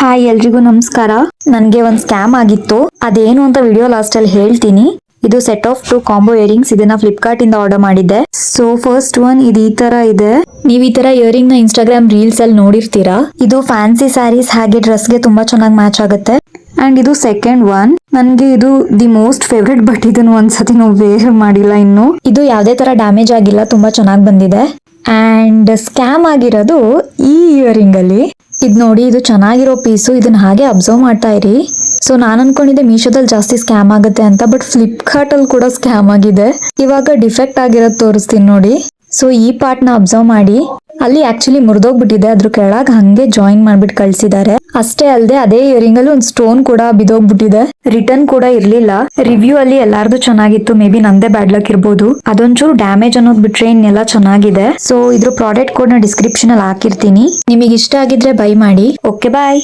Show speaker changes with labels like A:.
A: Hi ಎಲ್ರಿಗೂ ನಮಸ್ಕಾರ. ನನ್ಗೆ ಒಂದ್ ಸ್ಕ್ಯಾಮ್ ಆಗಿತ್ತು, ಅದೇನು ಅಂತ ವಿಡಿಯೋ ಲಾಸ್ಟ್ ಅಲ್ಲಿ ಹೇಳ್ತೀನಿ. ಇದು ಸೆಟ್ ಆಫ್ 2 ಕಾಂಬೋ ಇಯರಿಂಗ್ಸ್. ಇದನ್ನ ಫ್ಲಿಪ್ಕಾರ್ಟ್ ಇಂದ ಆರ್ಡರ್ ಮಾಡಿದ್ದೆ. ಸೊ ಫಸ್ಟ್ ಒನ್ ಇದು ಈ ತರ ಇದೆ. ನೀವ್ ಈ ತರ ಇಯರಿಂಗ್ ನ ಇನ್ಸ್ಟಾಗ್ರಾಮ್ ರೀಲ್ಸ್ ಅಲ್ಲಿ ನೋಡಿರ್ತೀರಾ. ಇದು ಫ್ಯಾನ್ಸಿ ಸ್ಯಾರೀಸ್ ಹಾಗೆ ಡ್ರೆಸ್ ಗೆ ತುಂಬಾ ಚೆನ್ನಾಗಿ ಮ್ಯಾಚ್ ಆಗುತ್ತೆ. ಅಂಡ್ ಇದು ಸೆಕೆಂಡ್ ಒನ್. ನನ್ಗೆ ಇದು ದಿ ಮೋಸ್ಟ್ ಫೇವ್ರೆಟ್, ಬಟ್ ಇದನ್ನ ಒಂದ್ಸತಿ ನಾವು ವೇರ್ ಮಾಡಿಲ್ಲ ಇನ್ನು. ಇದು ಯಾವ್ದೇ ತರ ಡ್ಯಾಮೇಜ್ ಆಗಿಲ್ಲ, ತುಂಬಾ ಚೆನ್ನಾಗಿ ಬಂದಿದೆ. ಅಂಡ್ ಸ್ಕ್ಯಾಮ್ ಆಗಿರೋದು ಈ ಇಯರಿಂಗ್ ಅಲ್ಲಿ. ಇದ್ ನೋಡಿ, ಇದು ಚೆನ್ನಾಗಿರೋ ಪೀಸು. ಇದನ್ನ ಹಾಗೆ ಅಬ್ಸರ್ವ್ ಮಾಡ್ತಾ ಇರಿ. ಸೊ ನಾನ್ ಅನ್ಕೊಂಡಿದ್ದೆ ಮೀಶೋದಲ್ಲಿ ಜಾಸ್ತಿ ಸ್ಕ್ಯಾಮ್ ಆಗುತ್ತೆ ಅಂತ, ಬಟ್ ಫ್ಲಿಪ್ಕಾರ್ಟ್ ಅಲ್ಲಿ ಕೂಡ ಸ್ಕ್ಯಾಮ್ ಆಗಿದೆ. ಇವಾಗ ಡಿಫೆಕ್ಟ್ ಆಗಿರೋದು ತೋರಿಸ್ತೀನಿ ನೋಡಿ. ಸೊ ಈ ಪಾರ್ಟ್ ನ ಅಬ್ಸರ್ವ್ ಮಾಡಿ, ಅಲ್ಲಿ ಆಕ್ಚುಲಿ ಮುರಿದೋಗ್ಬಿಟ್ಟಿದೆ. ಅದ್ರ ಕೆಳಗೆ ಹಂಗೆ ಜಾಯಿನ್ ಮಾಡ್ಬಿಟ್ಟು ಕಳ್ಸಿದ್ದಾರೆ. ಅಷ್ಟೇ ಅಲ್ಲದೆ ಅದೇ ಇಯರಿಂಗ್ ಅಲ್ಲಿ ಒಂದು ಸ್ಟೋನ್ ಕೂಡ ಬಿದೋಗ್ಬಿಟ್ಟಿದೆ. ರಿಟರ್ನ್ ಕೂಡ ಇರ್ಲಿಲ್ಲ. ರಿವ್ಯೂ ಅಲ್ಲಿ ಎಲ್ಲಾರ್ದು ಚೆನ್ನಾಗಿತ್ತು, ಮೇ ಬಿ ನಂದೇ ಬ್ಯಾಡ್ ಲಕ್ ಇರ್ಬೋದು. ಅದೊಂಚೂರು ಡ್ಯಾಮೇಜ್ ಅನ್ನೋದು ಬಿಟ್ರೆ ಇನ್ನೆಲ್ಲ ಚೆನ್ನಾಗಿದೆ. ಸೊ ಇದ್ರ ಪ್ರಾಡಕ್ಟ್ ಕೋಡ್ ನ ಡಿಸ್ಕ್ರಿಪ್ಷನ್ ಅಲ್ಲಿ ಹಾಕಿರ್ತೀನಿ. ನಿಮಗೆ ಇಷ್ಟ ಆಗಿದ್ರೆ ಬೈ ಮಾಡಿ. ಓಕೆ ಬಾಯ್.